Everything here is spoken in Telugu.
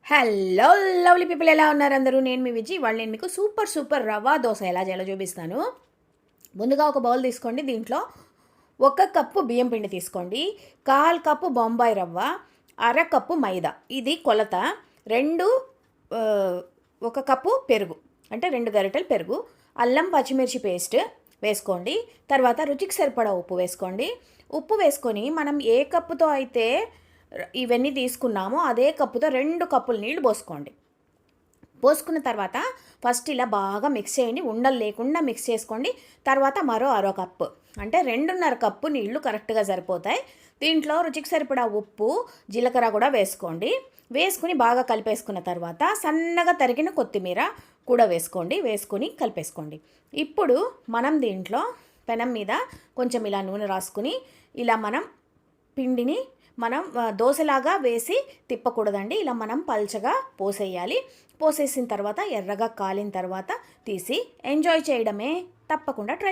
హలో లవ్లీ పీపుల్, ఎలా ఉన్నారు అందరూ? నేను మీ విజయ్. వాళ్ళు నేను మీకు సూపర్ రవ్వ దోశ ఎలా చేయాలో చూపిస్తాను. ముందుగా ఒక బౌల్ తీసుకోండి. దీంట్లో 1 కప్పు బియ్యం పిండి తీసుకోండి, 1/4 కప్పు బొంబాయి రవ్వ, అరకప్పు మైదా. ఇది కొలత. 2 1 కప్పు పెరుగు, అంటే 2 గరిటెలు పెరుగు, అల్లం పచ్చిమిర్చి పేస్ట్ వేసుకోండి. తర్వాత రుచికి సరిపడా ఉప్పు వేసుకోండి. ఉప్పు వేసుకొని మనం ఏ కప్పుతో అయితే ఇవన్నీ తీసుకున్నామో అదే కప్పుతో 2 కప్పులు నీళ్లు పోసుకోండి. పోసుకున్న తర్వాత ఫస్ట్ ఇలా బాగా మిక్స్ చేయండి, ఉండలు లేకుండా మిక్స్ చేసుకోండి. తర్వాత మరో అరో కప్పు, అంటే 2.5 కప్పు నీళ్లు కరెక్ట్గా సరిపోతాయి. దీంట్లో రుచికి సరిపడా ఉప్పు, జీలకర్ర కూడా వేసుకోండి. వేసుకుని బాగా కలిపేసుకున్న తర్వాత సన్నగా తరిగిన కొత్తిమీర కూడా వేసుకోండి. వేసుకొని కలిపేసుకోండి. ఇప్పుడు మనం దీంట్లో పెనం మీద కొంచెం ఇలా నూనె రాసుకుని ఇలా మనం పిండిని దోశలాగా వేసి తిప్పకూడదండి. ఇలా మనం పల్చగా పోసేయాలి. పోసేసిన తర్వాత ఎర్రగా కాలిన తర్వాత తీసి ఎంజాయ్ చేయడమే. తప్పకుండా ట్రై